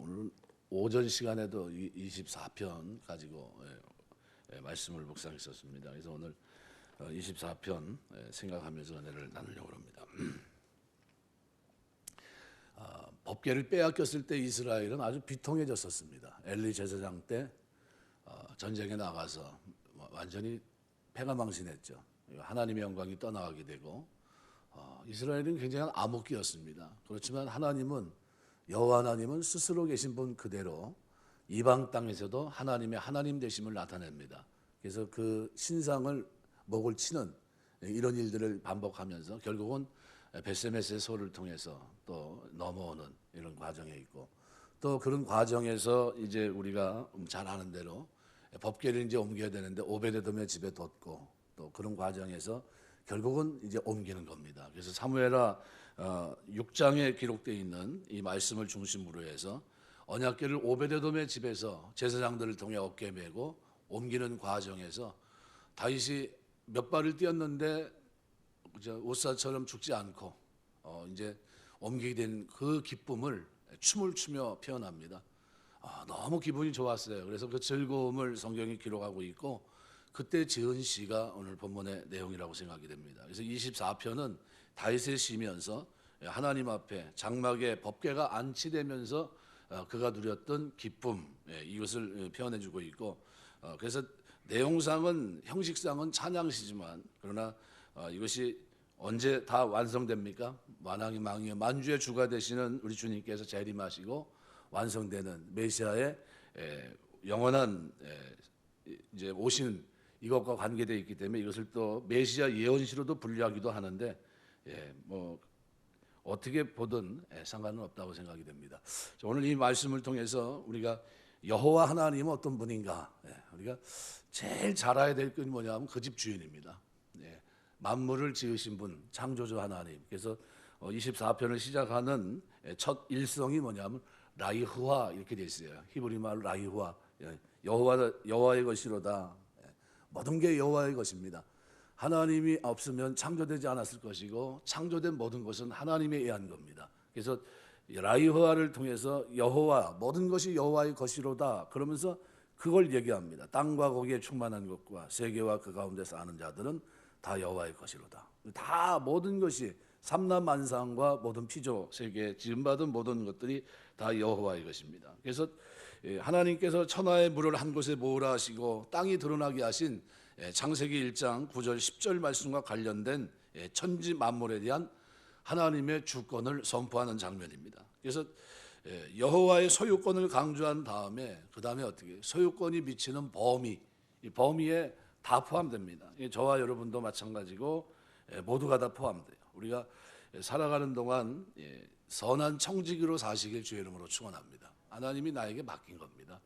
오늘 오전 시간에도 24편 가지고 말씀을 묵상했었습니다. 그래서 오늘 24편 생각하면서 은혜를 나누려고 합니다. 법궤를 빼앗겼을 때 이스라엘은 아주 비통해졌었습니다. 엘리 제사장 때 전쟁에 나가서 완전히 패가망신했죠. 하나님의 영광이 떠나가게 되고 이스라엘은 굉장한 암흑기였습니다. 그렇지만 여호와 하나님은 스스로 계신 분 그대로 이방 땅에서도 하나님의 하나님 되심을 나타냅니다. 그래서 그 신상을 목을 치는 이런 일들을 반복하면서 결국은 벳세메스의 소를 통해서 또 넘어오는 이런 과정에 있고, 또 그런 과정에서 이제 우리가 잘 아는 대로 법궤를 이제 옮겨야 되는데 오베데돔의 집에 뒀고, 또 그런 과정에서 결국은 이제 옮기는 겁니다. 그래서 사무엘하 6장에 기록되어 있는 이 말씀을 중심으로 해서 언약궤를 오베데돔의 집에서 제사장들을 통해 어깨에 메고 옮기는 과정에서 다윗이 몇 발을 뛰었는데 옷사처럼 죽지 않고 이제 옮기게 된 그 기쁨을 춤을 추며 표현합니다. 너무 기분이 좋았어요. 그래서 그 즐거움을 성경이 기록하고 있고, 그때 지은 시가 오늘 본문의 내용이라고 생각이 됩니다. 그래서 24편은 다윗의 시면서 하나님 앞에 장막에 법궤가 안치되면서 그가 누렸던 기쁨, 이것을 표현해주고 있고, 그래서 내용상은 형식상은 찬양시지만 그러나 이것이 언제 다 완성됩니까? 만왕의 망이여 만주의 주가 되시는 우리 주님께서 재림하시고 완성되는 메시아의 영원한 이제 오시는 이것과 관계되어 있기 때문에 이것을 또 메시아 예언시로도 분류하기도 하는데 뭐 어떻게 보든 상관은 없다고 생각이 됩니다. 오늘 이 말씀을 통해서 우리가 여호와 하나님은 어떤 분인가, 우리가 제일 잘 알아야 될 건 뭐냐면 그 집 주인입니다. 만물을 지으신 분, 창조주 하나님. 그래서 24편을 시작하는 첫 일성이 뭐냐면 라이흐와 이렇게 되어 있어요. 히브리 말로 라이흐와, 여호와의 것이로다. 모든 게 여호와의 것입니다. 하나님이 없으면 창조되지 않았을 것이고 창조된 모든 것은 하나님에 의한 겁니다. 그래서 라이흐와를 통해서 여호와, 모든 것이 여호와의 것이로다 그러면서 그걸 얘기합니다. 땅과 거기에 충만한 것과 세계와 그 가운데 사는 자들은 다 여호와의 것이로다. 다 모든 것이 삼라만상과 모든 피조 세계에 지음받은 모든 것들이 다 여호와의 것입니다. 그래서 하나님께서 천하의 물을 한 곳에 모으라 하시고 땅이 드러나게 하신 창세기 1장 9절 10절 말씀과 관련된 천지 만물에 대한 하나님의 주권을 선포하는 장면입니다. 그래서 여호와의 소유권을 강조한 다음에 그 다음에 어떻게 소유권이 미치는 범위, 이 범위에 다 포함됩니다. 저와 여러분도 마찬가지고 모두가 다 포함돼요. 우리가 살아가는 동안 선한 청지기로 사시길 주의 이름으로 축원합니다. 하나님이 나에게 맡긴 겁니다.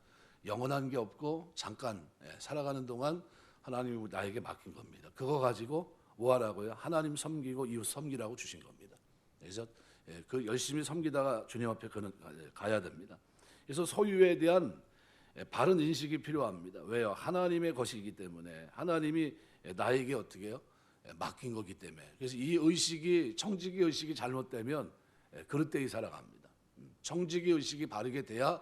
영원한 게 없고 잠깐 살아가는 동안 하나님이 나에게 맡긴 겁니다. 그거 가지고 뭐 하라고요? 하나님 섬기고 이웃 섬기라고 주신 겁니다. 그래서 그 열심히 섬기다가 주님 앞에 가야 됩니다. 그래서 소유에 대한 바른 인식이 필요합니다. 왜요? 하나님의 것이기 때문에, 하나님이 나에게 어떻게 해요? 맡긴 거기 때문에. 그래서 이 의식이, 청지기 의식이 잘못되면 그릇되이 살아갑니다. 청지기 의식이 바르게 돼야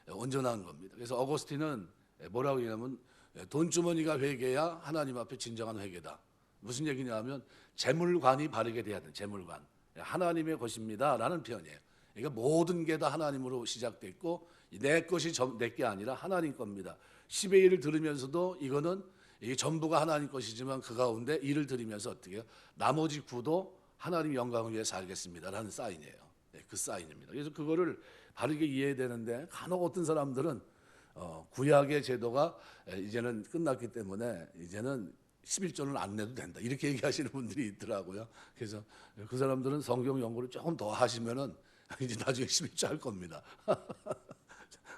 온전한 겁니다. 그래서 어거스틴은 뭐라고 얘기하냐면 돈주머니가 회개야 하나님 앞에 진정한 회개다. 무슨 얘기냐면 재물관이 바르게 돼야 돼. 재물관. 하나님의 것입니다 라는 표현이에요. 그러니까 모든 게 다 하나님으로 시작됐고 내 것이 내게 아니라 하나님 겁니다. 10의 1을 들으면서도 이거는 이게 전부가 하나님 것이지만 그 가운데 1을 들으면서 어떻게 해요? 나머지 9도 하나님 영광을 위해 살겠습니다 라는 사인이에요. 그 사인입니다. 그래서 그거를 바르게 이해되는데 간혹 어떤 사람들은 구약의 제도가 이제는 끝났기 때문에 이제는 11조는 안 내도 된다 이렇게 얘기하시는 분들이 있더라고요. 그래서 그 사람들은 성경 연구를 조금 더 하시면은 이제 나중에 11조 할 겁니다.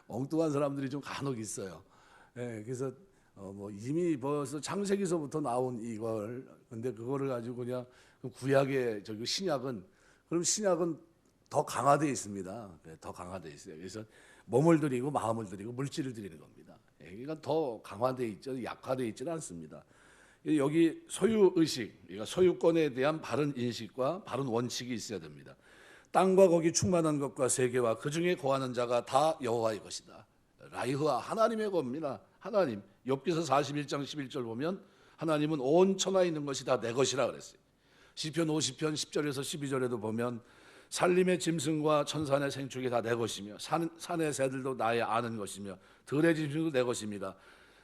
엉뚱한 사람들이 좀 간혹 있어요. 그래서 뭐 이미 벌써 창세기서부터 나온 이걸, 근데 그거를 가지고 그냥 구약의 신약은, 그럼 신약은 더 강화되어 있습니다. 더 강화되어 있어요. 그래서 몸을 드리고 마음을 드리고 물질을 드리는 겁니다. 그러니까 더 강화되어 있죠. 약화되어 있지는 않습니다. 여기 소유의식, 그러니까 소유권에 대한 바른 인식과 바른 원칙이 있어야 됩니다. 땅과 거기 충만한 것과 세계와 그 중에 거하는 자가 다 여호와의 것이다. 라이흐와 하나님의 겁니다. 하나님. 욥기서 41장 11절 보면 하나님은 온 천하에 있는 것이 다 내 것이라 그랬어요. 시편 50편 10절에서 12절에도 보면 산림의 짐승과 천산의 생축이 다 내 것이며 산의 새들도 나의 아는 것이며 들의 짐승도 내 것입니다.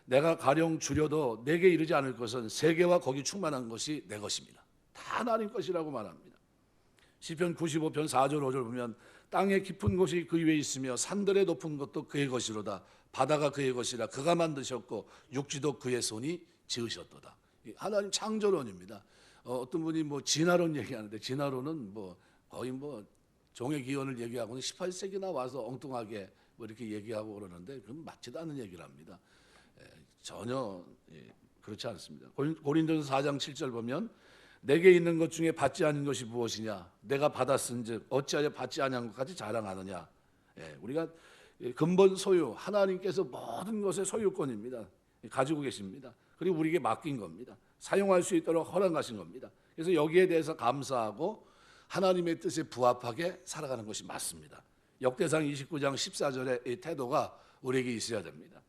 내가 가령 줄여도 내게 이르지 않을 것은 세계와 거기 충만한 것이 내 것입니다. 다 하나님 것이라고 말합니다. 시편 95편 4절 5절 보면 땅의 깊은 곳이 그 위에 있으며 산들의 높은 것도 그의 것이로다. 바다가 그의 것이라 그가 만드셨고 육지도 그의 손이 지으셨도다. 하나님 창조론입니다. 어떤 분이 뭐 진화론 얘기하는데 진화론은 뭐 거의 뭐 종의 기원을 얘기하고는 18세기나 와서 엉뚱하게 뭐 이렇게 얘기하고 그러는데 그건 맞지도 않는 얘기를 합니다. 전혀 그렇지 않습니다. 고린도전서 4장 7절 보면 내게 있는 것 중에 받지 않은 것이 무엇이냐? 내가 받았은즉 어찌하여 받지 아니한 것까지 자랑하느냐? 우리가 근본 소유 하나님께서 모든 것의 소유권입니다. 가지고 계십니다. 그리고 우리에게 맡긴 겁니다. 사용할 수 있도록 허락하신 겁니다. 그래서 여기에 대해서 감사하고 하나님의 뜻에 부합하게 살아가는 것이 맞습니다. 역대상 29장 14절의 이 태도가 우리에게 있어야 됩니다.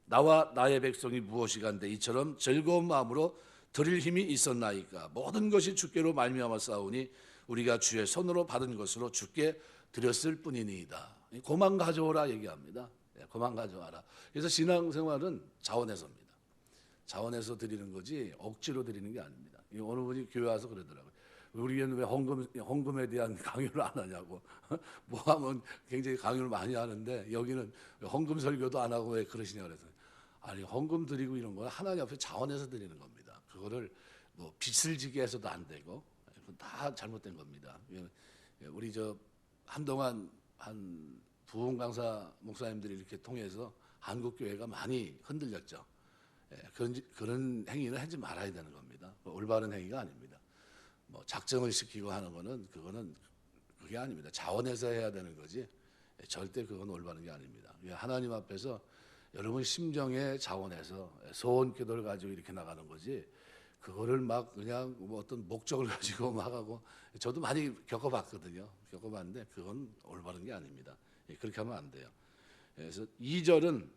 나와 나의 백성이 무엇이간데 이처럼 즐거운 마음으로 드릴 힘이 있었나이까. 모든 것이 주께로 말미암아 싸우니 우리가 주의 손으로 받은 것으로 주께 드렸을 뿐이니이다. 고만 가져오라 얘기합니다. 고만 가져와라. 그래서 신앙생활은 자원에서입니다. 자원에서 드리는 거지 억지로 드리는 게 아닙니다. 어느 분이 교회 와서 그러더라고요. 우리는 왜 헌금에 대한 강요를 안 하냐고. 뭐 하면 굉장히 강요를 많이 하는데 여기는 헌금 설교도 안 하고 왜 그러시냐 그래서 아니 헌금 드리고 이런 건 하나님 앞에 자원해서 드리는 겁니다. 그거를 뭐 빚을 지게 해서도 안 되고 다 잘못된 겁니다. 우리 한동안 한 부흥 강사 목사님들이 이렇게 통해서 한국 교회가 많이 흔들렸죠. 그런 행위는 하지 말아야 되는 겁니다. 올바른 행위가 아닙니다. 뭐 작정을 시키고 하는 거는 그게 아닙니다. 자원해서 해야 되는 거지 절대 그건 올바른 게 아닙니다. 하나님 앞에서 여러분 심정의 자원해서 소원 기도를 가지고 이렇게 나가는 거지 그거를 막 그냥 뭐 어떤 목적을 가지고 막 하고 저도 많이 겪어봤거든요. 겪어봤는데 그건 올바른 게 아닙니다. 그렇게 하면 안 돼요. 그래서 2절은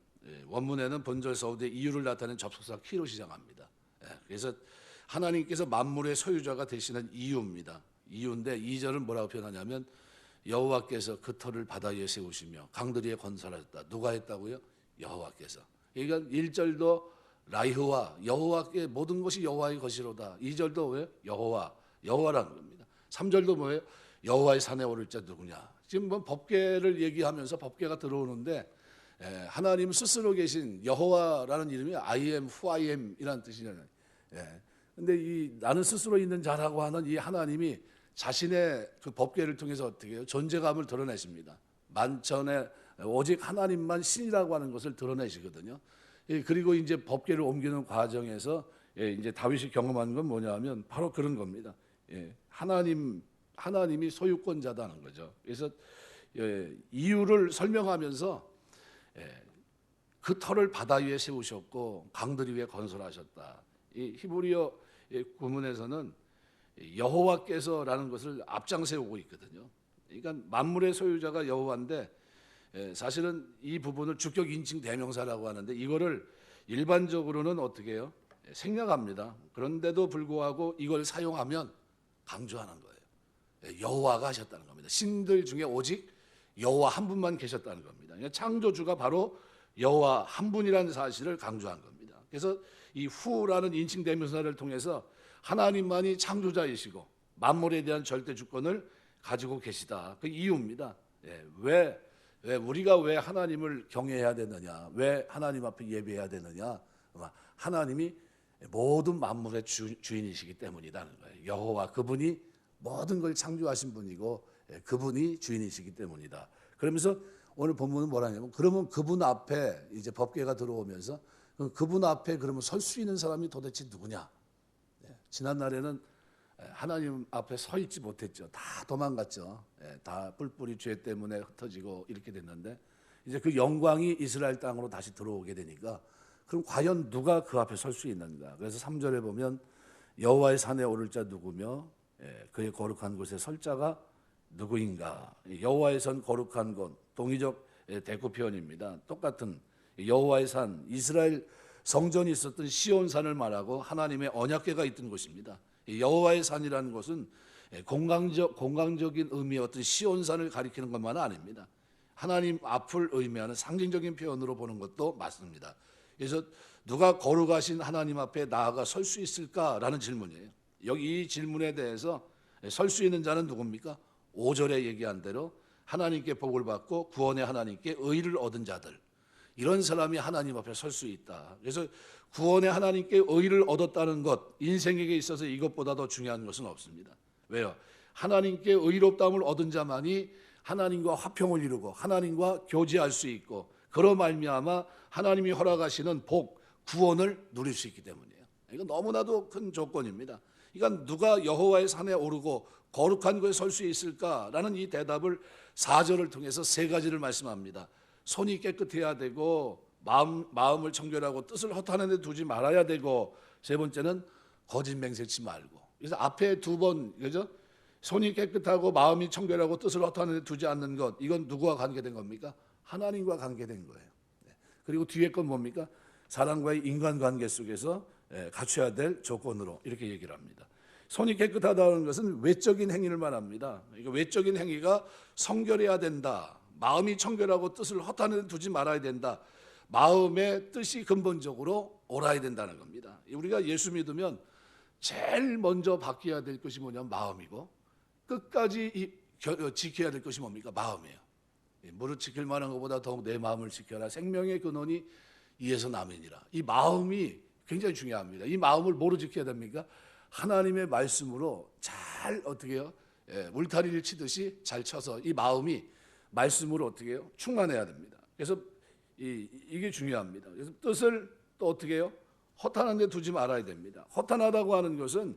원문에는 본절 서우대 이유를 나타내는 접속사 키로 시작합니다. 그래서 하나님께서 만물의 소유자가 되시는 이유입니다. 이유인데 2절은 뭐라고 표현하냐면 여호와께서 그 터를 바다 위에 세우시며 강들 위에 건설하셨다. 누가 했다고요? 여호와께서. 그러니까 1절도 라이흐와 여호와께 모든 것이 여호와의 것이로다. 2절도 왜? 여호와라는 겁니다. 3절도 뭐예요? 여호와의 산에 오를 자 누구냐. 지금 뭐 법궤를 얘기하면서 법궤가 들어오는데 하나님 스스로 계신 여호와라는 이름이 I am who I am 이라는 뜻이잖아요. 근데 이 나는 스스로 있는 자라고 하는 이 하나님이 자신의 그 법궤를 통해서 어떻게 해요? 존재감을 드러내십니다. 만천에 오직 하나님만 신이라고 하는 것을 드러내시거든요. 그리고 이제 법궤를 옮기는 과정에서 이제 다윗이 경험한 건 뭐냐면 바로 그런 겁니다. 하나님이 소유권자다는 거죠. 그래서 이유를 설명하면서 그 터를 바다 위에 세우셨고 강들 위에 건설하셨다. 이 히브리어 구문에서는 여호와께서라는 것을 앞장 세우고 있거든요. 그러니까 만물의 소유자가 여호와인데 사실은 이 부분을 주격 인칭 대명사라고 하는데 이거를 일반적으로는 어떻게 해요? 생략합니다. 그런데도 불구하고 이걸 사용하면 강조하는 거예요. 여호와가 하셨다는 겁니다. 신들 중에 오직 여호와 한 분만 계셨다는 겁니다. 그러니까 창조주가 바로 여호와 한 분이라는 사실을 강조한 겁니다. 그래서 이 후라는 인칭 대명사를 통해서 하나님만이 창조자이시고 만물에 대한 절대 주권을 가지고 계시다. 그 이유입니다. 왜 우리가 왜 하나님을 경외해야 되느냐? 왜 하나님 앞에 예배해야 되느냐? 하나님이 모든 만물의 주인이시기 때문이라는 거예요. 여호와 그분이 모든 걸 창조하신 분이고 그분이 주인이시기 때문이다. 그러면서 오늘 본문은 뭐라냐면 그러면 그분 앞에 이제 법궤가 들어오면서 그분 앞에 그러면 설 수 있는 사람이 도대체 누구냐? 지난 날에는 하나님 앞에 서 있지 못했죠. 다 도망갔죠. 다 뿔뿔이 죄 때문에 흩어지고 이렇게 됐는데 이제 그 영광이 이스라엘 땅으로 다시 들어오게 되니까 그럼 과연 누가 그 앞에 설 수 있는가? 그래서 3절에 보면 여호와의 산에 오를 자 누구며 그의 거룩한 곳에 설 자가 누구인가? 여호와의 산 거룩한 곳, 동의적 대구 표현입니다. 똑같은 여호와의 산, 이스라엘 성전이 있었던 시온산을 말하고 하나님의 언약궤가 있던 곳입니다. 여호와의 산이라는 것은 공간적인 의미의 어떤 시온산을 가리키는 것만은 아닙니다. 하나님 앞을 의미하는 상징적인 표현으로 보는 것도 맞습니다. 그래서 누가 거룩하신 하나님 앞에 나아가 설 수 있을까라는 질문이에요. 여기 이 질문에 대해서 설 수 있는 자는 누굽니까? 5절에 얘기한 대로 하나님께 복을 받고 구원의 하나님께 의를 얻은 자들, 이런 사람이 하나님 앞에 설 수 있다. 그래서 구원의 하나님께 의를 얻었다는 것, 인생에게 있어서 이것보다 더 중요한 것은 없습니다. 왜요? 하나님께 의롭다함을 얻은 자만이 하나님과 화평을 이루고 하나님과 교제할 수 있고, 그로 말미암아 하나님이 허락하시는 복, 구원을 누릴 수 있기 때문이에요. 이건 너무나도 큰 조건입니다. 그러니까 누가 여호와의 산에 오르고 거룩한 곳에 설 수 있을까라는 이 대답을 4절을 통해서 세 가지를 말씀합니다. 손이 깨끗해야 되고, 마음을 청결하고 뜻을 허탄한 데 두지 말아야 되고, 세 번째는 거짓 맹세치 말고. 그래서 앞에 두 번, 그죠? 손이 깨끗하고 마음이 청결하고 뜻을 허탄한 데 두지 않는 것, 이건 누구와 관계된 겁니까? 하나님과 관계된 거예요. 그리고 뒤에 건 뭡니까? 사람과의 인간관계 속에서 갖춰야 될 조건으로 이렇게 얘기를 합니다. 손이 깨끗하다는 것은 외적인 행위를 말합니다. 그러니까 외적인 행위가 성결해야 된다. 마음이 청결하고 뜻을 허탄한 데 두지 말아야 된다. 마음의 뜻이 근본적으로 옳아야 된다는 겁니다. 우리가 예수 믿으면 제일 먼저 바뀌어야 될 것이 뭐냐면 마음이고, 끝까지 지켜야 될 것이 뭡니까? 마음이에요. 무릇 지킬 만한 것보다 더욱 내 마음을 지켜라. 생명의 근원이 이에서 나면이라. 이 마음이 굉장히 중요합니다. 이 마음을 뭐로 지켜야 됩니까? 하나님의 말씀으로 잘 어떻게 해요? 울타리를 치듯이 잘 쳐서 이 마음이 말씀으로 어떻게 해요? 충만해야 됩니다. 그래서 이게 중요합니다. 그래서 뜻을 또 어떻게 해요? 허탄한 데 두지 말아야 됩니다. 허탄하다고 하는 것은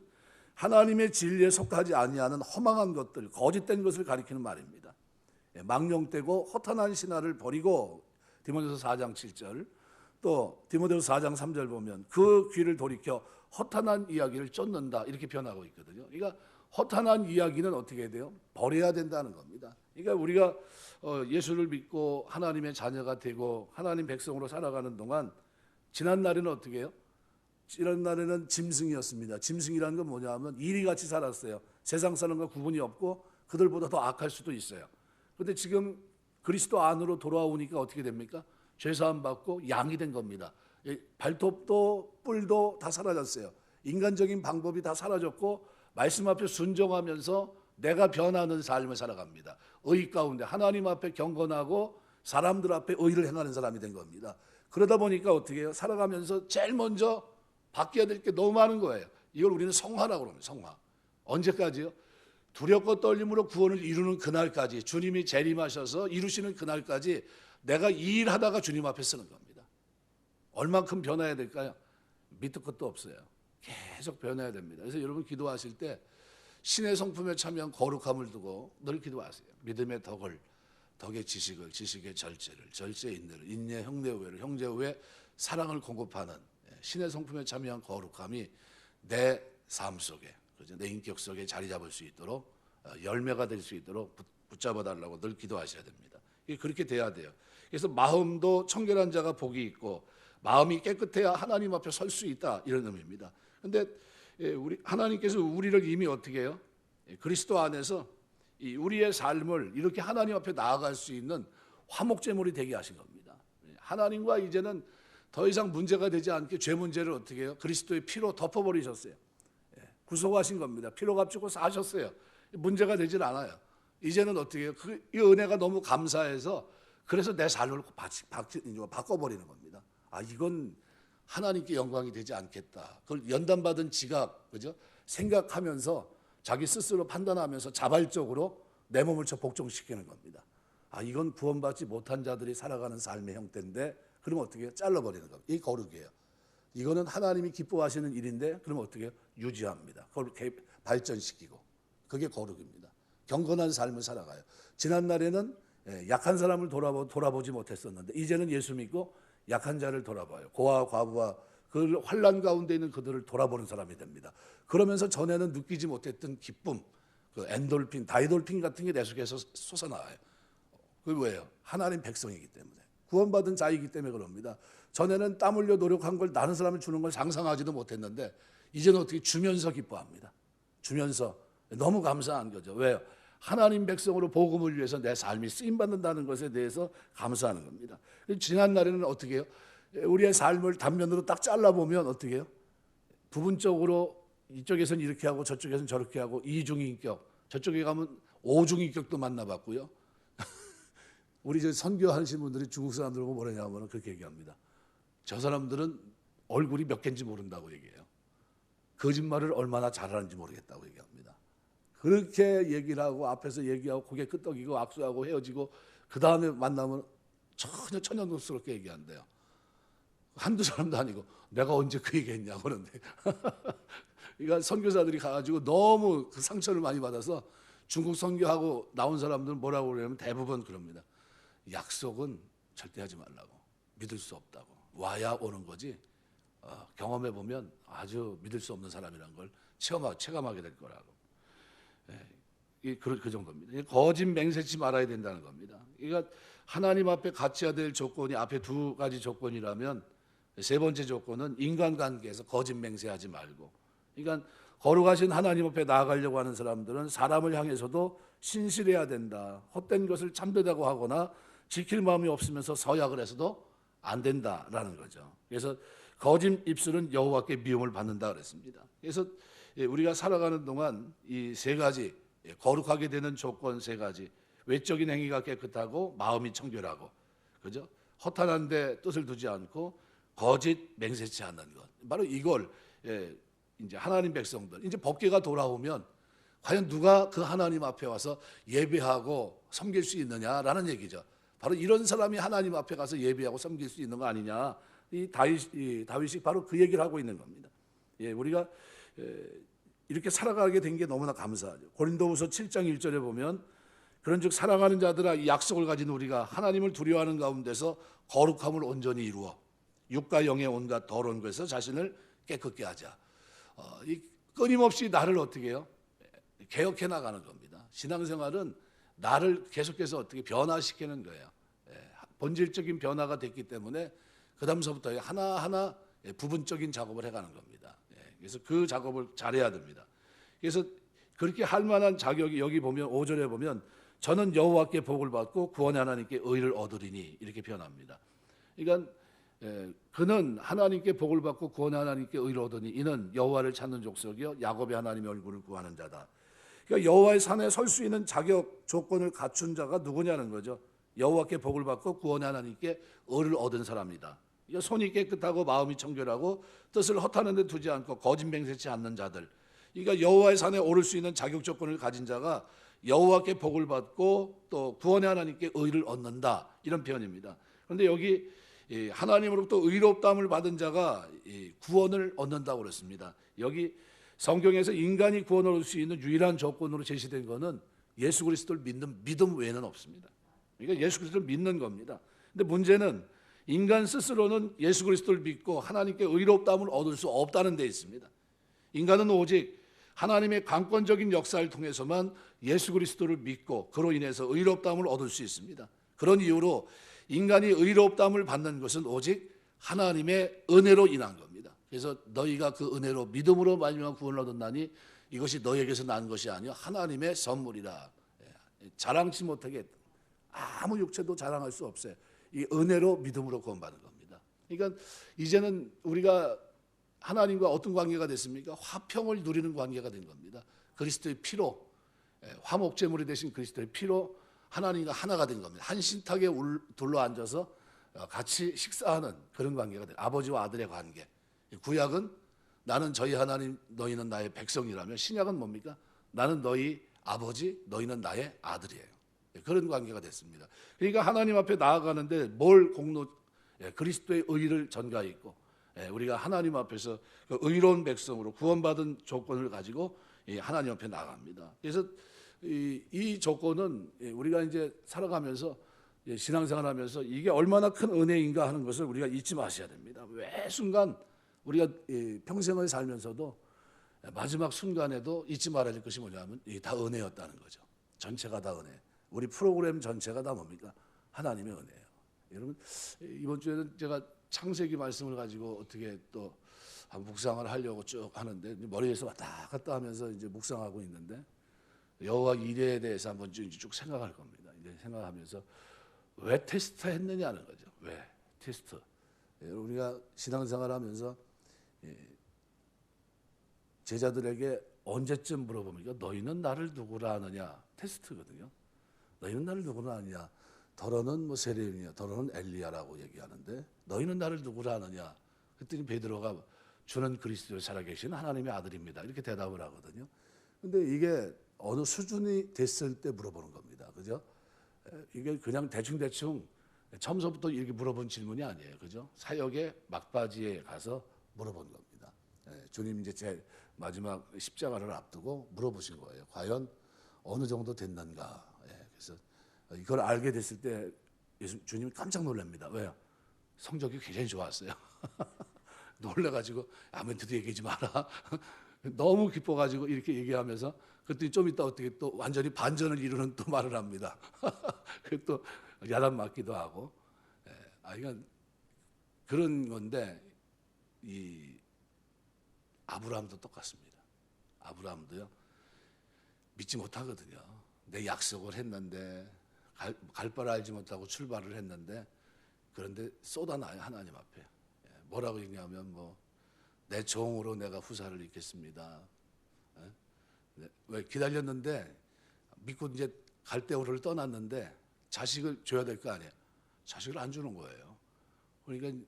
하나님의 진리에 속하지 아니하는 허망한 것들, 거짓된 것을 가리키는 말입니다. 망령되고 허탄한 신화를 버리고, 디모데후서 4장 7절, 또 디모데후서 4장 3절 보면 그 귀를 돌이켜 허탄한 이야기를 쫓는다, 이렇게 표현하고 있거든요. 그러니까 허탄한 이야기는 어떻게 해야 돼요? 버려야 된다는 겁니다. 그러니까 우리가 예수를 믿고 하나님의 자녀가 되고 하나님 백성으로 살아가는 동안 지난 날에는 어떻게 해요? 지난 날에는 짐승이었습니다. 짐승이라는 건 뭐냐 하면 이리같이 살았어요. 세상 사람과 구분이 없고 그들보다 더 악할 수도 있어요. 그런데 지금 그리스도 안으로 돌아오니까 어떻게 됩니까? 죄사함 받고 양이 된 겁니다. 발톱도 뿔도 다 사라졌어요. 인간적인 방법이 다 사라졌고 말씀 앞에 순종하면서 내가 변하는 삶을 살아갑니다. 의 가운데 하나님 앞에 경건하고 사람들 앞에 의를 행하는 사람이 된 겁니다. 그러다 보니까 어떻게 해요? 살아가면서 제일 먼저 바뀌어야 될 게 너무 많은 거예요. 이걸 우리는 성화라고 합니다. 성화. 언제까지요? 두렵고 떨림으로 구원을 이루는 그날까지, 주님이 재림하셔서 이루시는 그날까지 내가 이 일하다가 주님 앞에 서는 겁니다. 얼만큼 변해야 될까요? 밑도 끝도 없어요. 계속 변해야 됩니다. 그래서 여러분 기도하실 때 신의 성품에 참여한 거룩함을 두고 늘 기도하세요. 믿음의 덕을, 덕의 지식을, 지식의 절제를, 절제의 인내를, 인내의 형제우애를, 형제우애 사랑을 공급하는 신의 성품에 참여한 거룩함이 내 삶 속에, 내 인격 속에 자리 잡을 수 있도록, 열매가 될 수 있도록 붙잡아 달라고 늘 기도하셔야 됩니다. 그렇게 돼야 돼요. 그래서 마음도 청결한 자가 복이 있고 마음이 깨끗해야 하나님 앞에 설 수 있다, 이런 의미입니다. 그런데 우리 하나님께서 우리를 이미 어떻게 해요? 그리스도 안에서 우리의 삶을 이렇게 하나님 앞에 나아갈 수 있는 화목제물이 되게 하신 겁니다. 하나님과 이제는 더 이상 문제가 되지 않게 죄 문제를 어떻게 해요? 그리스도의 피로 덮어버리셨어요. 구속하신 겁니다. 피로 값주고 사셨어요. 문제가 되질 않아요. 이제는 어떻게 해요? 이 은혜가 너무 감사해서 그래서 내 삶을 바꿔버리는 겁니다. 이건 하나님께 영광이 되지 않겠다. 그걸 연단받은 지각, 그죠? 생각하면서 자기 스스로 판단하면서 자발적으로 내 몸을 복종시키는 겁니다. 이건 구원받지 못한 자들이 살아가는 삶의 형태인데, 그러면 어떻게 해요? 잘라버리는 겁니다. 이 거룩이에요. 이거는 하나님이 기뻐하시는 일인데, 그러면 어떻게 해요? 유지합니다. 그걸 발전시키고. 그게 거룩입니다. 경건한 삶을 살아가요. 지난날에는 약한 사람을 돌아보지 못했었는데 이제는 예수 믿고 약한 자를 돌아봐요. 고아와 과부와 그 환난 가운데 있는 그들을 돌아보는 사람이 됩니다. 그러면서 전에는 느끼지 못했던 기쁨, 그 엔돌핀, 다이돌핀 같은 게 내 속에서 솟아나와요. 그게 왜요? 하나님 백성이기 때문에, 구원받은 자이기 때문에 그럽니다. 전에는 땀 흘려 노력한 걸 다른 사람이 주는 걸 상상하지도 못했는데 이제는 어떻게 주면서 기뻐합니다. 주면서 너무 감사한 거죠. 왜요? 하나님 백성으로 복음을 위해서 내 삶이 쓰임받는다는 것에 대해서 감사하는 겁니다. 지난 날에는 어떻게 해요? 우리의 삶을 단면으로 딱 잘라보면 어떻게 해요? 부분적으로 이쪽에서는 이렇게 하고 저쪽에서는 저렇게 하고 이중인격, 저쪽에 가면 오중인격도 만나봤고요. 우리 저 선교하시는 분들이 중국 사람들 보고 뭐라냐면 그렇게 얘기합니다. 저 사람들은 얼굴이 몇 개인지 모른다고 얘기해요. 거짓말을 얼마나 잘하는지 모르겠다고 얘기합니다. 그렇게 얘기를 하고 앞에서 얘기하고 고개 끄덕이고 악수하고 헤어지고 그 다음에 만나면 전혀 천연덕스럽게 얘기한대요. 한두 사람도 아니고 내가 언제 그 얘기했냐고 그러는데 그러니까 선교사들이 가가지고 너무 그 상처를 많이 받아서 중국 선교하고 나온 사람들은 뭐라고 그러냐면 대부분 그럽니다. 약속은 절대 하지 말라고, 믿을 수 없다고, 와야 오는 거지 경험해 보면 아주 믿을 수 없는 사람이라는 걸 체감하게 될 거라고. 그 정도입니다. 거짓 맹세치 말아야 된다는 겁니다. 그러니까 하나님 앞에 갖춰야 될 조건이 앞에 두 가지 조건이라면 세 번째 조건은 인간관계에서 거짓 맹세하지 말고, 그러니까 거룩하신 하나님 앞에 나아가려고 하는 사람들은 사람을 향해서도 신실해야 된다. 헛된 것을 참되다고 하거나 지킬 마음이 없으면서 서약을 해서도 안 된다라는 거죠. 그래서 거짓 입술은 여호와께 미움을 받는다 그랬습니다. 그래서 우리가 살아가는 동안 이 세 가지 거룩하게 되는 조건 세 가지, 외적인 행위가 깨끗하고 마음이 청결하고, 그죠? 허탄한데 뜻을 두지 않고 거짓 맹세치 않는 것, 바로 이걸 이제 하나님 백성들, 이제 법궤가 돌아오면 과연 누가 그 하나님 앞에 와서 예배하고 섬길 수 있느냐라는 얘기죠. 바로 이런 사람이 하나님 앞에 가서 예배하고 섬길 수 있는 거 아니냐. 이 다윗이 바로 그 얘기를 하고 있는 겁니다. 우리가 이렇게 살아가게 된 게 너무나 감사하죠. 고린도후서 7장 1절에 보면 그런즉 사랑하는 자들아 이 약속을 가진 우리가 하나님을 두려워하는 가운데서 거룩함을 온전히 이루어 육과 영의 온갖 더러운 것에서 자신을 깨끗게 하자. 이 끊임없이 나를 어떻게 해요? 개혁해 나가는 겁니다. 신앙생활은 나를 계속해서 어떻게 변화시키는 거예요. 본질적인 변화가 됐기 때문에 그 다음서부터 하나하나 부분적인 작업을 해가는 겁니다. 그래서 그 작업을 잘해야 됩니다. 그래서 그렇게 할 만한 자격이 여기 보면 5절에 보면 저는 여호와께 복을 받고 구원의 하나님께 의를 얻으리니 이렇게 표현합니다. 그러니까 그는 하나님께 복을 받고 구원의 하나님께 의를 얻으니 이는 여호와를 찾는 족속이요 야곱의 하나님의 얼굴을 구하는 자다. 그러니까 여호와의 산에 설 수 있는 자격 조건을 갖춘 자가 누구냐는 거죠. 여호와께 복을 받고 구원의 하나님께 의를 얻은 사람이다. 손이 깨끗하고 마음이 청결하고 뜻을 허탄한 데 두지 않고 거짓 맹세치 않는 자들, 그러니까 여호와의 산에 오를 수 있는 자격 조건을 가진 자가 여호와께 복을 받고 또 구원의 하나님께 의를 얻는다, 이런 표현입니다. 그런데 여기 하나님으로부터 의롭다함을 받은 자가 구원을 얻는다고 그랬습니다. 여기 성경에서 인간이 구원을 얻을 수 있는 유일한 조건으로 제시된 것은 예수 그리스도를 믿는 믿음 외에는 없습니다. 그러니까 예수 그리스도를 믿는 겁니다. 근데 문제는 인간 스스로는 예수 그리스도를 믿고 하나님께 의롭다함을 얻을 수 없다는 데 있습니다. 인간은 오직 하나님의 강권적인 역사를 통해서만 예수 그리스도를 믿고 그로 인해서 의롭다함을 얻을 수 있습니다. 그런 이유로 인간이 의롭다함을 받는 것은 오직 하나님의 은혜로 인한 겁니다. 그래서 너희가 그 은혜로 믿음으로 말미암아 구원을 얻었나니 이것이 너희에게서 난 것이 아니요 하나님의 선물이라. 자랑치 못하게 아무 육체도 자랑할 수 없어요. 이 은혜로 믿음으로 구원받은 겁니다. 그러니까 이제는 우리가 하나님과 어떤 관계가 됐습니까? 화평을 누리는 관계가 된 겁니다. 그리스도의 피로, 화목제물이 되신 그리스도의 피로 하나님과 하나가 된 겁니다. 한 신탁에 둘러앉아서 같이 식사하는 그런 관계가 된, 아버지와 아들의 관계. 구약은 나는 저희 하나님, 너희는 나의 백성이라면, 신약은 뭡니까? 나는 너희 아버지, 너희는 나의 아들이에요. 그런 관계가 됐습니다. 그러니까 하나님 앞에 나아가는데 뭘 그리스도의 의를 전가해 있고, 우리가 하나님 앞에서 그 의로운 백성으로 구원받은 조건을 가지고 하나님 앞에 나갑니다. 그래서 이 조건은 우리가 이제 살아가면서 신앙생활하면서 이게 얼마나 큰 은혜인가 하는 것을 우리가 잊지 마셔야 됩니다. 매 순간 우리가 평생을 살면서도 마지막 순간에도 잊지 말아야 될 것이 뭐냐면 이게 다 은혜였다는 거죠. 전체가 다 은혜. 우리 프로그램 전체가 다 뭡니까? 하나님의 은혜예요. 여러분 이번 주에는 제가 창세기 말씀을 가지고 어떻게 또 묵상을 하려고 쭉 하는데 머리에서 왔다 갔다 하면서 이제 묵상하고 있는데 여호와 이레에 대해서 한번 쭉 생각할 겁니다. 이제 생각하면서 왜 테스트 했느냐는 거죠. 왜 테스트? 우리가 신앙생활하면서 제자들에게 언제쯤 물어봅니까? 너희는 나를 누구라 하느냐? 테스트거든요. 너희는 나를 누구라 하느냐? 더러는 뭐 세례요한이야, 더러는 엘리야라고 얘기하는데 너희는 나를 누구라 하느냐? 그랬더니 베드로가 주는 그리스도의 살아계신 하나님의 아들입니다. 이렇게 대답을 하거든요. 근데 이게 어느 수준이 됐을 때 물어보는 겁니다. 그죠? 이게 그냥 대충 처음부터 이렇게 물어본 질문이 아니에요. 그죠? 사역의 막바지에 가서 물어본 겁니다. 주님 이제 제 마지막 십자가를 앞두고 물어보신 거예요. 과연 어느 정도 됐는가? 그래서 이걸 알게 됐을 때 주님이 깜짝 놀랍니다. 왜요? 성적이 굉장히 좋았어요. 놀래가지고 아멘트도 얘기하지 마라. 너무 기뻐가지고 이렇게 얘기하면서 그랬더니 좀 이따 어떻게 또 완전히 반전을 이루는 또 말을 합니다. 또 야단 맞기도 하고. 이건 그런 건데 이 아브라함도 똑같습니다. 아브라함도요 믿지 못하거든요. 내 약속을 했는데 갈 바를 알지 못하고 출발을 했는데 그런데 쏟아나요 하나님 앞에. 뭐라고 얘기하면 뭐 내 종으로 내가 후사를 잇겠습니다. 왜 기다렸는데 믿고 이제 갈대우를 떠났는데 자식을 줘야 될 거 아니에요. 자식을 안 주는 거예요. 그러니까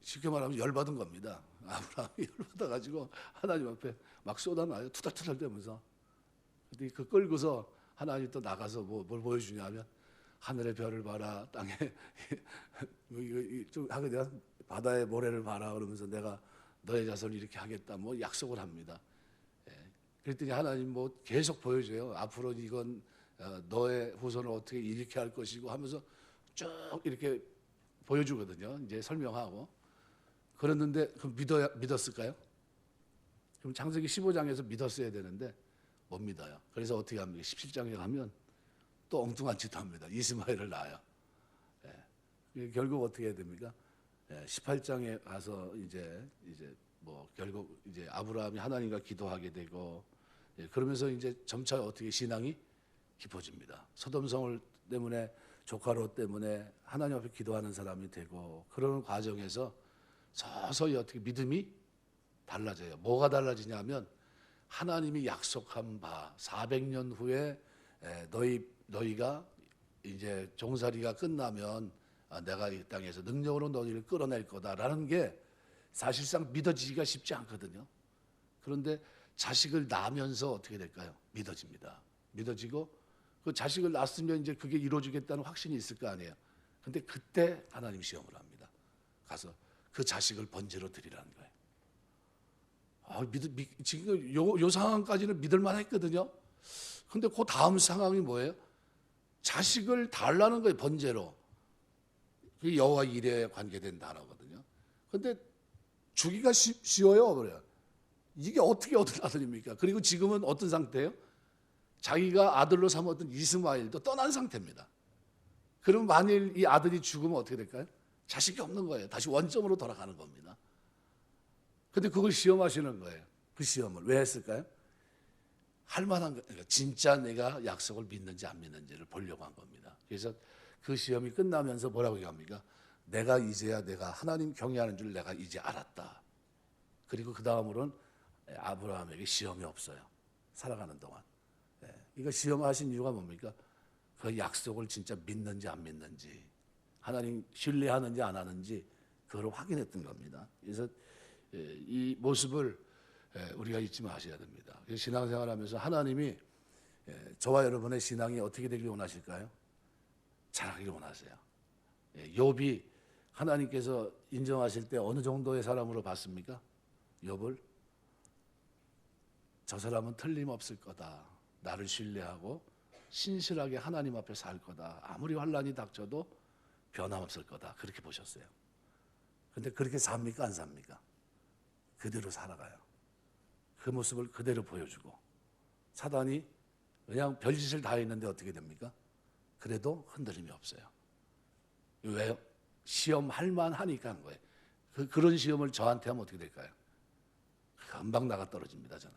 쉽게 말하면 열받은 겁니다. 아브라함이 열받아가지고 하나님 앞에 막 쏟아나요. 투덜투덜 대면서. 근데 그 끌고서 하나님 또 나가서 뭘 보여주냐면 하늘의 별을 봐라, 땅에 좀 하거든. 바다의 모래를 봐라 그러면서 내가 너의 자손을 이렇게 하겠다 뭐 약속을 합니다. 그랬더니 하나님 뭐 계속 보여줘요. 앞으로 이건 너의 후손을 어떻게 이렇게 할 것이고 하면서 쭉 이렇게 보여주거든요. 이제 설명하고 그랬는데 그럼 믿었을까요? 그럼 창세기 15장에서 믿었어야 되는데 못 믿어요. 그래서 어떻게 합니까? 17장에 가면 또 엉뚱한 짓 합니다. 이스마엘을 낳아요. 결국 어떻게 해야 됩니까? 18장에 가서 이제 뭐 결국 이제 아브라함이 하나님과 기도하게 되고 그러면서 이제 점차 어떻게 신앙이 깊어집니다. 소돔성을 때문에 조카로 때문에 하나님 앞에 기도하는 사람이 되고 그러는 과정에서 서서히 어떻게 믿음이 달라져요. 뭐가 달라지냐면 하나님이 약속한 바 400년 후에 너희가 이제 종살이가 끝나면 내가 이 땅에서 능력으로 너희를 끌어낼 거다라는 게 사실상 믿어지기가 쉽지 않거든요. 그런데 자식을 낳으면서 어떻게 될까요? 믿어집니다. 믿어지고 그 자식을 낳았으면 이제 그게 이루어지겠다는 확신이 있을 거 아니에요. 근데 그때 하나님 시험을 합니다. 가서 그 자식을 번제로 드리라는 거예요. 지금 요 상황까지는 믿을만 했거든요. 근데 그 다음 상황이 뭐예요? 자식을 달라는 거예요, 번제로. 그게 여호와 이레에 관계된 단어거든요. 근데 주기가 쉬워요, 그래요. 이게 어떻게 얻은 아들입니까? 그리고 지금은 어떤 상태예요? 자기가 아들로 삼았던 이스마엘도 떠난 상태입니다. 그럼 만일 이 아들이 죽으면 어떻게 될까요? 자식이 없는 거예요. 다시 원점으로 돌아가는 겁니다. 근데 그걸 시험하시는 거예요. 그 시험을 왜 했을까요? 할 만한 거, 진짜 내가 약속을 믿는지 안 믿는지를 보려고 한 겁니다. 그래서 그 시험이 끝나면서 뭐라고 얘기합니까? 내가 이제야 내가 하나님 경외하는 줄 내가 이제 알았다. 그리고 그 다음으로는 아브라함에게 시험이 없어요. 살아가는 동안. 이거 시험하신 이유가 뭡니까? 그 약속을 진짜 믿는지 안 믿는지, 하나님 신뢰하는지 안 하는지 그걸 확인했던 겁니다. 그래서 이 모습을 우리가 잊지 마셔야 됩니다. 신앙생활하면서 하나님이 저와 여러분의 신앙이 어떻게 되길 원하실까요? 잘하길 원하세요. 욥이 하나님께서 인정하실 때 어느 정도의 사람으로 봤습니까? 욥을 저 사람은 틀림없을 거다. 나를 신뢰하고 신실하게 하나님 앞에 살 거다. 아무리 환난이 닥쳐도 변함없을 거다. 그렇게 보셨어요. 근데 그렇게 삽니까? 안 삽니까? 그대로 살아가요. 그 모습을 그대로 보여주고 사단이 그냥 별짓을 다 했는데 어떻게 됩니까? 그래도 흔들림이 없어요. 왜요? 시험할 만하니까 한 거예요. 그런 시험을 저한테 하면 어떻게 될까요? 금방 나가 떨어집니다. 저는.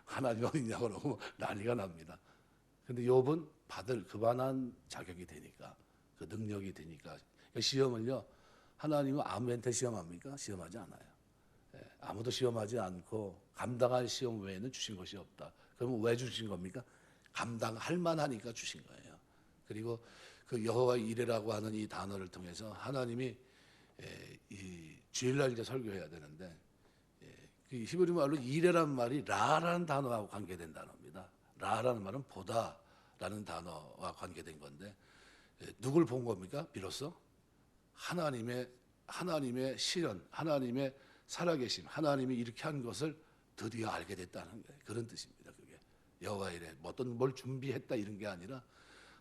하나님 어딨냐고 그러고 난리가 납니다. 근데 욥은 받을 그만한 자격이 되니까, 그 능력이 되니까. 시험을요, 하나님은 아무한테 시험합니까? 시험하지 않아요. 아무도 시험하지 않고 감당할 시험 외에는 주신 것이 없다. 그러면 왜 주신 겁니까? 감당할 만하니까 주신 거예요. 그리고 그 여호와 이레라고 하는 이 단어를 통해서 하나님이 이 주일날 이제 설교해야 되는데, 그 히브리 말로 이레란 말이 라라는 단어하고 관계된 단어입니다. 라라는 말은 보다라는 단어와 관계된 건데, 누굴 본 겁니까? 비로소 하나님의 실현, 하나님의 살아계심, 하나님이 이렇게 한 것을 드디어 알게 됐다는 거예요. 그런 뜻입니다. 그게 여호와 이레, 어떤 뭘 준비했다 이런 게 아니라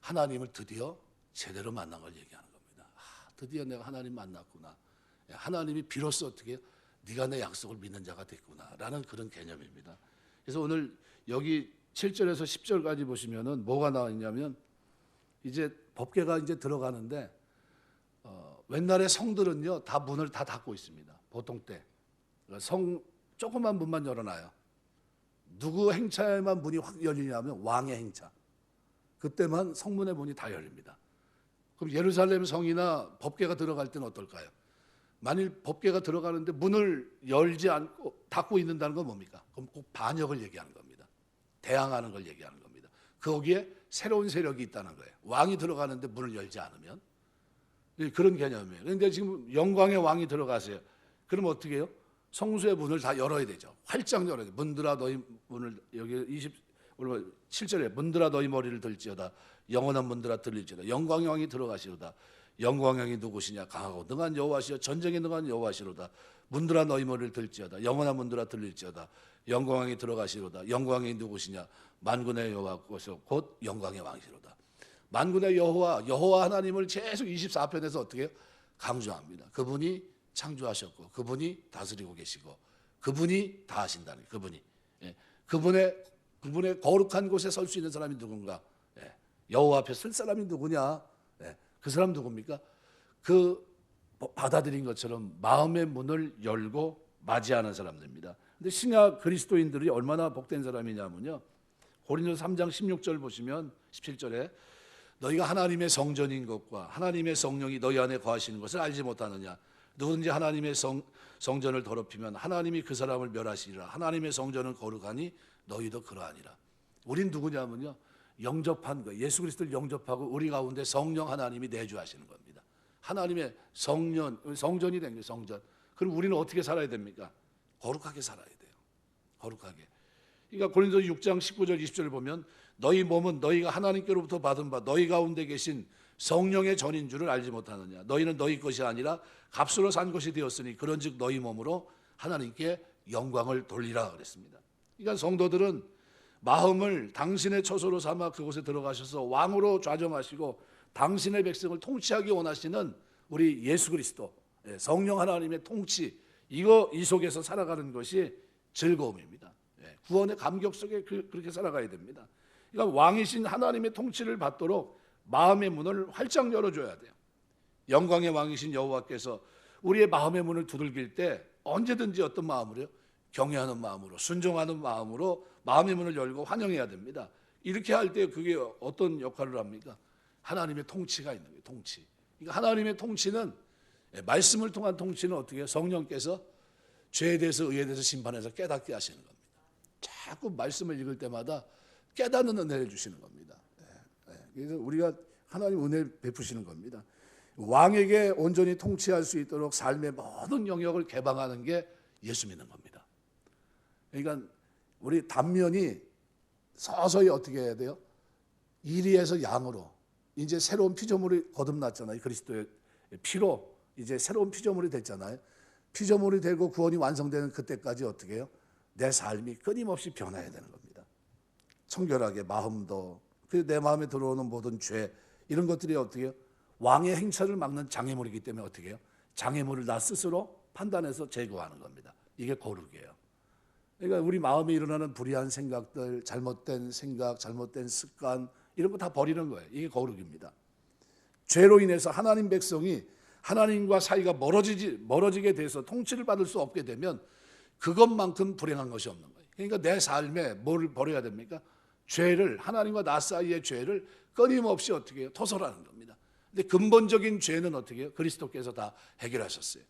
하나님을 드디어 제대로 만난 걸 얘기하는 겁니다. 드디어 내가 하나님 만났구나. 하나님이 비로소 어떻게 네가 내 약속을 믿는 자가 됐구나라는 그런 개념입니다. 그래서 오늘 여기 7절에서 10절까지 보시면은 뭐가 나와 있냐면, 이제 법궤가 이제 들어가는데 옛날에 성들은요 다 문을 다 닫고 있습니다. 보통 때 성 조그만 문만 열어놔요. 누구 행차에만 문이 확 열리냐면 왕의 행차. 그때만 성문의 문이 다 열립니다. 그럼 예루살렘 성이나 법궤가 들어갈 때는 어떨까요? 만일 법궤가 들어가는데 문을 열지 않고 닫고 있는다는 건 뭡니까? 그럼 꼭 반역을 얘기하는 겁니다. 대항하는 걸 얘기하는 겁니다. 거기에 새로운 세력이 있다는 거예요. 왕이 들어가는데 문을 열지 않으면 그런 개념이에요. 그런데 지금 영광의 왕이 들어가세요. 그럼 어떻게 해요? 성수의 문을 다 열어야 되죠. 활짝 열어야 돼요. 문들아 너희 문을, 여기 27절에 문들아 너희 머리를 들지어다. 영원한 문들아 들릴지어다. 영광의 왕이 들어가시로다. 영광의 왕이 누구시냐? 강하고 능한 여호와시여 전쟁에 능한 여호와시로다. 문들아 너희 머리를 들지어다. 영원한 문들아 들릴지어다. 영광의 왕이 들어가시로다. 영광의 누구시냐? 만군의 여호와께서 곧 영광의 왕이시로다. 만군의 여호와 하나님을 계속 24편에서 어떻게 해요? 강조합니다. 그분이 창조하셨고, 그분이 다스리고 계시고, 그분이 다 하신다는 그분이. 그분의 거룩한 곳에 설 수 있는 사람이 누군가? 여호와 앞에 설 사람이 누구냐? 그 사람 누굽니까? 그 받아들인 것처럼 마음의 문을 열고 맞이하는 사람들입니다. 근데 신약 그리스도인들이 얼마나 복된 사람이냐면요, 고린도서 3장 16절 보시면 17절에 너희가 하나님의 성전인 것과 하나님의 성령이 너희 안에 거하시는 것을 알지 못하느냐? 누구든지 하나님의 성전을 더럽히면 하나님이 그 사람을 멸하시리라. 하나님의 성전은 거룩하니 너희도 그러하니라. 우린 누구냐면요, 영접한 거예요. 예수 그리스도를 영접하고 우리 가운데 성령 하나님이 내주하시는 겁니다. 하나님의 성전이 된 거예요. 성전. 그럼 우리는 어떻게 살아야 됩니까? 거룩하게 살아야 돼요. 거룩하게. 그러니까 고린도서 6장 19절 20절을 보면 너희 몸은 너희가 하나님께로부터 받은 바 너희 가운데 계신 성령의 전인 줄을 알지 못하느냐? 너희는 너희 것이 아니라 값으로 산 것이 되었으니 그런즉 너희 몸으로 하나님께 영광을 돌리라 그랬습니다. 그러니까 성도들은 마음을 당신의 처소로 삼아 그곳에 들어가셔서 왕으로 좌정하시고 당신의 백성을 통치하기 원하시는 우리 예수 그리스도, 성령 하나님의 통치, 이 속에서 살아가는 것이 즐거움입니다. 구원의 감격 속에 그렇게 살아가야 됩니다. 그러니까 왕이신 하나님의 통치를 받도록 마음의 문을 활짝 열어줘야 돼요. 영광의 왕이신 여호와께서 우리의 마음의 문을 두들길 때 언제든지 어떤 마음으로요? 경외하는 마음으로, 순종하는 마음으로 마음의 문을 열고 환영해야 됩니다. 이렇게 할 때 그게 어떤 역할을 합니까? 하나님의 통치가 있는 거예요. 통치. 그러니까 하나님의 통치는, 말씀을 통한 통치는 어떻게 해요? 성령께서 죄에 대해서 의에 대해서 심판해서 깨닫게 하시는 겁니다. 자꾸 말씀을 읽을 때마다 깨닫는 은혜를 주시는 겁니다. 그래서 우리가 하나님 은혜 베푸시는 겁니다. 왕에게 온전히 통치할 수 있도록 삶의 모든 영역을 개방하는 게 예수 믿는 겁니다. 그러니까 우리 단면이 서서히 어떻게 해야 돼요? 이리에서 양으로 이제 새로운 피조물이 거듭났잖아요. 그리스도의 피로 이제 새로운 피조물이 됐잖아요. 피조물이 되고 구원이 완성되는 그때까지 어떻게 해요? 내 삶이 끊임없이 변화해야 되는 겁니다. 청결하게 마음도, 내 마음에 들어오는 모든 죄, 이런 것들이 어떻게 해요? 왕의 행차를 막는 장애물이기 때문에 어떻게 해요? 장애물을 나 스스로 판단해서 제거하는 겁니다. 이게 거룩이에요. 그러니까 우리 마음에 일어나는 불의한 생각들, 잘못된 생각, 잘못된 습관 이런 거 다 버리는 거예요. 이게 거룩입니다. 죄로 인해서 하나님 백성이 하나님과 사이가 멀어지게 돼서 통치를 받을 수 없게 되면 그것만큼 불행한 것이 없는 거예요. 그러니까 내 삶에 뭘 버려야 됩니까? 죄를, 하나님과 나 사이의 죄를 끊임없이 어떻게 해요? 토설하는 겁니다. 근데 근본적인 죄는 어떻게 해요? 그리스도께서 다 해결하셨어요.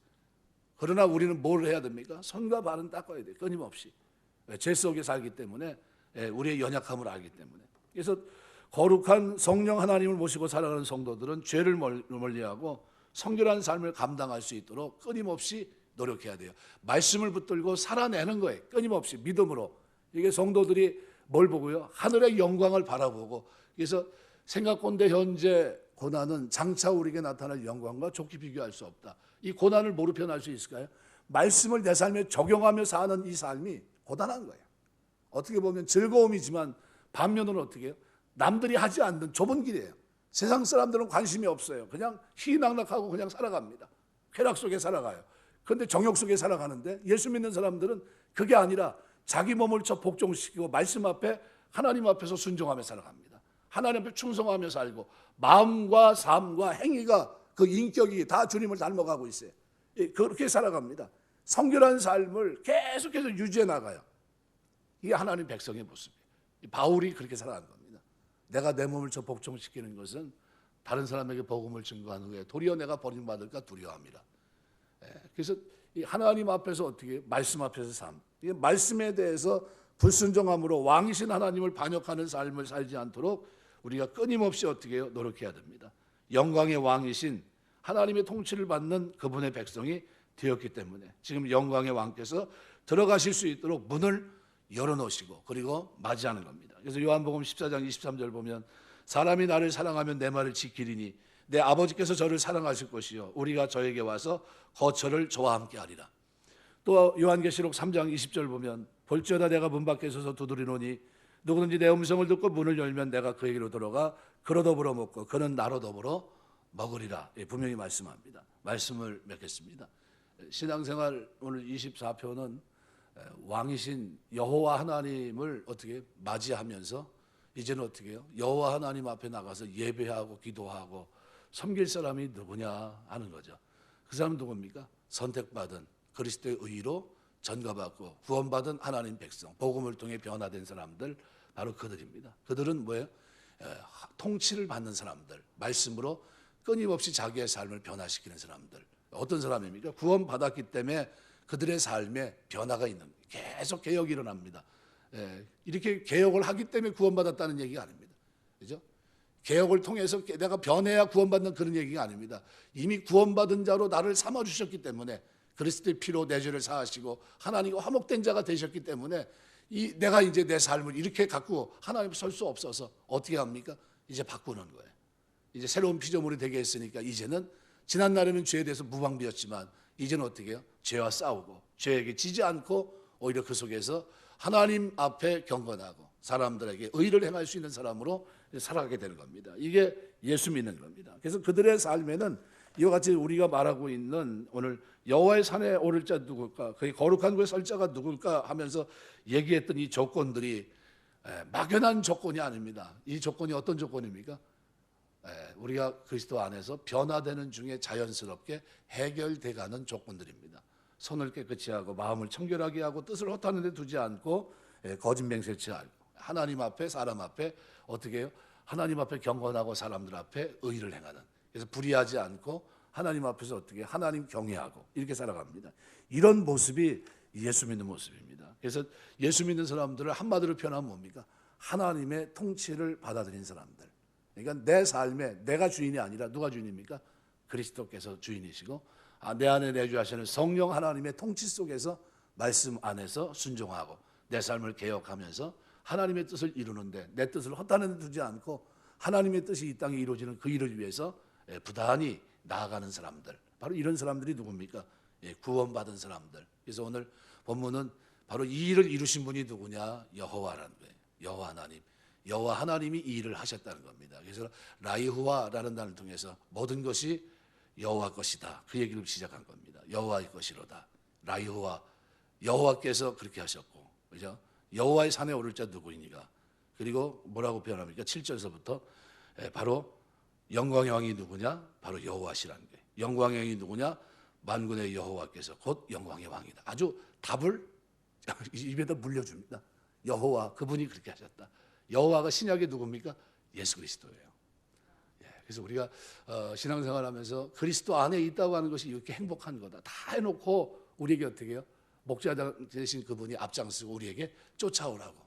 그러나 우리는 뭘 해야 됩니까? 손과 발은 닦아야 돼요. 끊임없이. 죄 속에 살기 때문에, 우리의 연약함을 알기 때문에. 그래서 거룩한 성령 하나님을 모시고 살아가는 성도들은 죄를 멀리하고 성결한 삶을 감당할 수 있도록 끊임없이 노력해야 돼요. 말씀을 붙들고 살아내는 거예요. 끊임없이 믿음으로. 이게 성도들이 뭘 보고요? 하늘의 영광을 바라보고. 그래서 생각건대 현재 고난은 장차 우리에게 나타날 영광과 좋게 비교할 수 없다. 이 고난을 뭐로 표현할 수 있을까요? 말씀을 내 삶에 적용하며 사는 이 삶이 고단한 거예요. 어떻게 보면 즐거움이지만 반면으로 어떻게 해요? 남들이 하지 않는 좁은 길이에요. 세상 사람들은 관심이 없어요. 그냥 희낙낙하고 그냥 살아갑니다. 쾌락 속에 살아가요. 그런데 정욕 속에 살아가는데 예수 믿는 사람들은 그게 아니라 자기 몸을 복종시키고 말씀 앞에 하나님 앞에서 순종하며 살아갑니다. 하나님 앞에 충성하며 살고 마음과 삶과 행위가 그 인격이 다 주님을 닮아가고 있어요. 그렇게 살아갑니다. 성결한 삶을 계속해서 유지해 나가요. 이게 하나님 백성의 모습이에요. 바울이 그렇게 살아간 겁니다. 내가 내 몸을 복종시키는 것은 다른 사람에게 복음을 증거한 후에 도리어 내가 버림받을까 두려워합니다. 그래서 하나님 앞에서 어떻게 말씀 앞에서 삶, 말씀에 대해서 불순종함으로 왕이신 하나님을 반역하는 삶을 살지 않도록 우리가 끊임없이 어떻게 해요? 노력해야 됩니다. 영광의 왕이신 하나님의 통치를 받는 그분의 백성이 되었기 때문에 지금 영광의 왕께서 들어가실 수 있도록 문을 열어놓으시고 그리고 맞이하는 겁니다. 그래서 요한복음 14장 23절 보면 사람이 나를 사랑하면 내 말을 지키리니 내 아버지께서 저를 사랑하실 것이요 우리가 저에게 와서 거처를 저와 함께 하리라. 또 요한계시록 3장 20절 보면 볼지어다 내가 문 밖에 서서 두드리노니 누구든지 내 음성을 듣고 문을 열면 내가 그에게로 들어가 그로 더불어 먹고 그는 나로 더불어 먹으리라. 분명히 말씀합니다. 말씀을 맺겠습니다. 신앙생활 오늘 24표는 왕이신 여호와 하나님을 어떻게 맞이하면서 이제는 어떻게 해요? 여호와 하나님 앞에 나가서 예배하고 기도하고 섬길 사람이 누구냐 하는 거죠. 그 사람은 누굽니까? 선택받은 그리스도의 의로 전가받고 구원받은 하나님 백성, 복음을 통해 변화된 사람들, 바로 그들입니다. 그들은 뭐예요? 통치를 받는 사람들, 말씀으로 끊임없이 자기의 삶을 변화시키는 사람들. 어떤 사람입니까? 구원받았기 때문에 그들의 삶에 변화가 있는, 계속 개혁이 일어납니다. 이렇게 개혁을 하기 때문에 구원받았다는 얘기가 아닙니다. 그죠? 개혁을 통해서 내가 변해야 구원받는 그런 얘기가 아닙니다. 이미 구원받은 자로 나를 삼아주셨기 때문에 그리스도의 피로 내 죄를 사하시고 하나님과 화목된 자가 되셨기 때문에 내가 이제 내 삶을 이렇게 갖고 하나님 설 수 없어서 어떻게 합니까? 이제 바꾸는 거예요. 이제 새로운 피조물이 되게 했으니까 이제는 지난 날에는 죄에 대해서 무방비였지만 이제는 어떻게 해요? 죄와 싸우고 죄에게 지지 않고 오히려 그 속에서 하나님 앞에 경건하고 사람들에게 의를 행할 수 있는 사람으로 살아가게 되는 겁니다. 이게 예수 믿는 겁니다. 그래서 그들의 삶에는 이와 같이 우리가 말하고 있는 오늘 여호와의 산에 오를 자 누굴까, 그의 거룩한 곳에 설 자가 누굴까 하면서 얘기했던 이 조건들이 막연한 조건이 아닙니다. 이 조건이 어떤 조건입니까? 우리가 그리스도 안에서 변화되는 중에 자연스럽게 해결돼가는 조건들입니다. 손을 깨끗이 하고 마음을 청결하게 하고 뜻을 허탄한 데 두지 않고 거짓 맹세치 않고 하나님 앞에 사람 앞에 어떻게 해요? 하나님 앞에 경건하고 사람들 앞에 의를 행하는, 그래서 불의하지 않고 하나님 앞에서 어떻게 하나님 경외하고 이렇게 살아갑니다. 이런 모습이 예수 믿는 모습입니다. 그래서 예수 믿는 사람들을 한마디로 표현하면 뭡니까? 하나님의 통치를 받아들인 사람들. 그러니까 내 삶에 내가 주인이 아니라 누가 주인입니까? 그리스도께서 주인이시고 내 안에 내주하시는 성령 하나님의 통치 속에서 말씀 안에서 순종하고 내 삶을 개혁하면서 하나님의 뜻을 이루는데 내 뜻을 허탄한 데 두지 않고 하나님의 뜻이 이 땅에 이루어지는 그 일을 위해서 부단히 나아가는 사람들, 바로 이런 사람들이 누굽니까? 구원받은 사람들. 그래서 오늘 본문은 바로 이 일을 이루신 분이 누구냐? 여호와라는 거예요. 여호와 하나님. 여호와 하나님이 이 일을 하셨다는 겁니다. 그래서 라이후와라는 단어를 통해서 모든 것이 여호와 것이다, 그 얘기를 시작한 겁니다. 여호와의 것이로다. 라이후와, 여호와께서 그렇게 하셨고 그죠? 여호와의 산에 오를 자 누구이니가. 그리고 뭐라고 표현합니까? 7절서부터 바로 영광의 왕이 누구냐? 바로 여호와시라는 거예요. 영광의 왕이 누구냐? 만군의 여호와께서 곧 영광의 왕이다. 아주 답을 입에다 물려줍니다. 여호와, 그분이 그렇게 하셨다. 여호와가 신약의 누굽니까? 예수 그리스도예요. 그래서 우리가 신앙생활하면서 그리스도 안에 있다고 하는 것이 이렇게 행복한 거다. 다 해놓고 우리에게 어떻게 해요? 목자 되신 그분이 앞장서고 우리에게 쫓아오라고.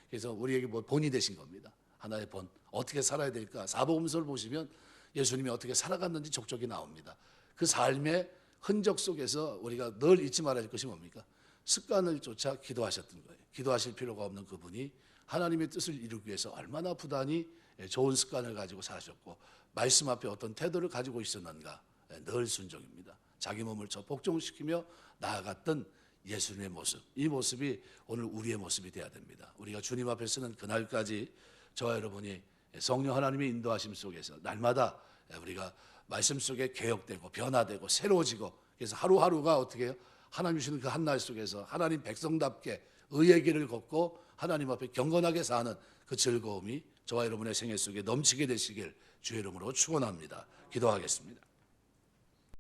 그래서 우리에게 뭐 본이 되신 겁니다. 하나의 본. 어떻게 살아야 될까? 사복음서를 보시면 예수님이 어떻게 살아갔는지 족족이 나옵니다. 그 삶의 흔적 속에서 우리가 늘 잊지 말아야 할 것이 뭡니까? 습관을 쫓아 기도하셨던 거예요. 기도하실 필요가 없는 그분이 하나님의 뜻을 이루기 위해서 얼마나 부단히 좋은 습관을 가지고 사셨고 말씀 앞에 어떤 태도를 가지고 있었는가. 늘 순종입니다. 자기 몸을 복종시키며 나아갔던 예수님의 모습, 이 모습이 오늘 우리의 모습이 되어야 됩니다. 우리가 주님 앞에 서는 그날까지 저와 여러분이 성령 하나님의 인도하심 속에서 날마다 우리가 말씀 속에 개혁되고 변화되고 새로워지고, 그래서 하루하루가 어떻게 해요? 하나님 주시는 그 한날 속에서 하나님 백성답게 의의 길을 걷고 하나님 앞에 경건하게 사는 그 즐거움이 저와 여러분의 생애 속에 넘치게 되시길 주의 이름으로 축원합니다. 기도하겠습니다.